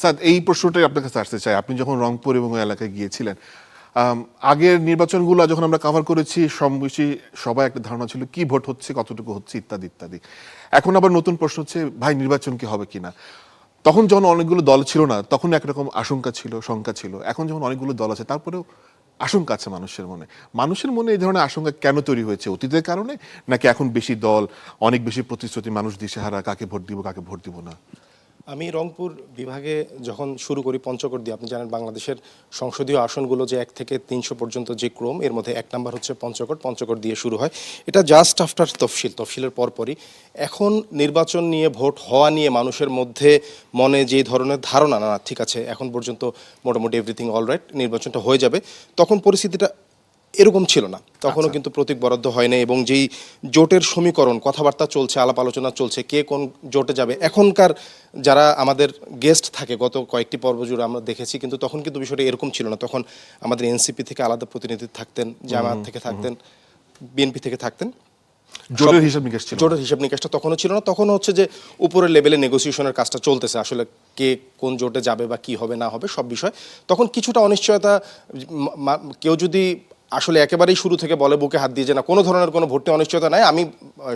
Sir এই প্রশ্নটাই আপনার কাছে আসতে চাই, আপনি যখন রংপুর এবং ওই এলাকায় গিয়েছিলেন, আগের নির্বাচনগুলো যখন আমরা কভার করেছি বেশি সবাই একটা ধারণা ছিল কি ভোট হচ্ছে, কতটুকু হচ্ছে, ইত্যাদি ইত্যাদি। এখন আবার নতুন প্রশ্ন হচ্ছে ভাই নির্বাচন কি হবে কিনা। তখন যখন অনেকগুলো দল ছিল না তখন একরকম আশঙ্কা ছিল, শঙ্কা ছিল। এখন যখন অনেকগুলো দল আছে তারপরেও আশঙ্কা আছে মানুষের মনে। মানুষের মনে এই ধরনের আশঙ্কা কেন তৈরি হয়েছে? অতীতের কারণে, নাকি এখন বেশি দল, অনেক বেশি প্রতিশ্রুতি, মানুষ দিশেহারা, কাকে ভোট দিব কাকে ভোট দিব না? আমি রংপুর বিভাগে যখন শুরু করি পঞ্চগড় দিয়ে, আপনি জানেন বাংলাদেশের সংসদীয় আসনগুলো যে 1 থেকে 300 পর্যন্ত যে ক্রম, এর মধ্যে 1 নাম্বার হচ্ছে পঞ্চগড় দিয়ে শুরু হয়। এটা জাস্ট আফটার তফসিলের পরপরই। এখন নির্বাচন নিয়ে, ভোট হওয়া নিয়ে মানুষের মধ্যে মনে যে ধরনের ধারণা, না ঠিক আছে এখন পর্যন্ত মোটামুটি এভরিথিং অলরাইট, নির্বাচনটা হয়ে যাবে, তখন পরিস্থিতিটা এরকম ছিল না। তখনও কিন্তু প্রতীক বরাদ্দ হয় না, এবং যেই জোটের সমীকরণ, কথাবার্তা চলছে, আলাপ আলোচনা চলছে কে কোন জোটে যাবে। এখনকার যারা আমাদের গেস্ট থাকে গত কয়েকটি পর্ব জুড়ে আমরা দেখেছি, কিন্তু তখন কিন্তু বিষয়টা এরকম ছিল না। তখন আমাদের এনসিপি থেকে আলাদা প্রতিনিধি থাকতেন, জামায়াত থেকে থাকতেন, বিএনপি থেকে থাকতেন। জোটের হিসাব নিকাশ ছিল, জোটের হিসাব নিকাশটা তখনও ছিল না। তখন হচ্ছে যে উপরের লেভেলে নেগোসিয়েশনের কাজটা চলতেছে, আসলে কে কোন জোটে যাবে বা কি হবে না হবে সব বিষয়। তখন কিছুটা অনিশ্চয়তা, কেউ যদি আসলে একেবারেই শুরু থেকে বলে বুকে হাত দিয়ে যে না কোনো ধরনের কোনো ভর্তি অনিশ্চয়তা নাই, আমি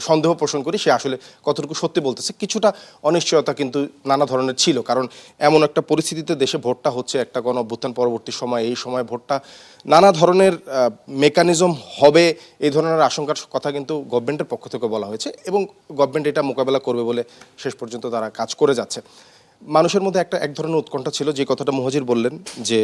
সন্দেহ পোষণ করি সে আসলে কতটুকু সত্যি বলতেছে। কিছুটা অনিশ্চয়তা কিন্তু নানা ধরনের ছিল, কারণ এমন একটা পরিস্থিতিতে দেশে ভোটটা হচ্ছে, একটা গণ অভ্যুত্থান পরবর্তী সময়, এই সময় ভোটটা নানা ধরনের মেকানিজম হবে, এই ধরনের আশঙ্কার কথা কিন্তু গভর্নমেন্টের পক্ষ থেকে বলা হয়েছে, এবং গভর্নমেন্ট এটা মোকাবেলা করবে বলে শেষ পর্যন্ত তারা কাজ করে যাচ্ছে। মানুষের মধ্যে এক ধরনের উৎকণ্ঠা ছিল, যে কথাটা মুহাজির বললেন, যে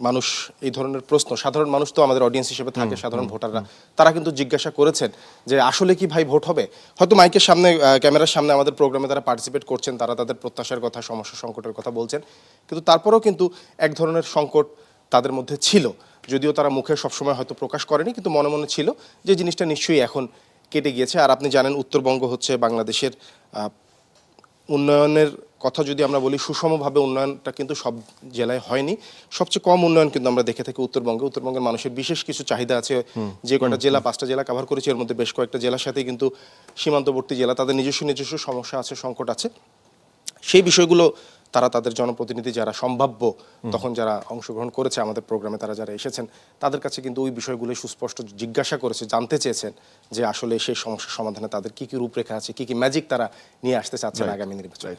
মানুষ এই ধরনের প্রশ্ন, সাধারণ মানুষ তো আমাদের অডিয়েন্স হিসেবে থাকে, সাধারণ ভোটাররা, তারা কিন্তু জিজ্ঞাসা করেছেন যে আসলে কি ভাই ভোট হবে। হয়তো মাইকের সামনে, ক্যামেরার সামনে আমাদের প্রোগ্রামে তারা পার্টিসিপেট করছেন, তারা তাদের প্রত্যাশার কথা, সমস্যা সংকটের কথা বলছেন, কিন্তু তারপরেও কিন্তু এক ধরনের সংকট তাদের মধ্যে ছিল, যদিও তারা মুখে সবসময় হয়তো প্রকাশ করেনি, কিন্তু মনে মনে ছিল, যে জিনিসটা নিশ্চয়ই এখন কেটে গিয়েছে। আর আপনি জানেন উত্তরবঙ্গ হচ্ছে বাংলাদেশের উন্নয়নের কথা যদি আমরা বলি, সুষমভাবে উন্নয়নটা কিন্তু সব জেলায় হয়নি। সবচেয়ে কম উন্নয়ন কিন্তু আমরা দেখে থাকি উত্তরবঙ্গে। উত্তরবঙ্গের মানুষের বিশেষ কিছু চাহিদা আছে। যে কয়টা জেলা, 5টা জেলা কভার করেছি, এর মধ্যে বেশ কয়েকটা জেলার সাথে কিন্তু সীমান্তবর্তী জেলা, তাদের নিজস্ব সমস্যা আছে, সংকট আছে। সেই বিষয়গুলো তারা তাদের জনপ্রতিনিধি যারা সম্ভাব্য, তখন যারা অংশগ্রহণ করেছে আমাদের প্রোগ্রামে, তারা যারা এসেছেন, তাদের কাছে কিন্তু ওই বিষয়গুলো সুস্পষ্ট জিজ্ঞাসা করেছে, জানতে চেয়েছেন যে আসলে সেই সমস্যার সমাধানে তাদের কী কী রূপরেখা আছে, কী কী ম্যাজিক তারা নিয়ে আসতে চাচ্ছেন আগামী নির্বাচনে।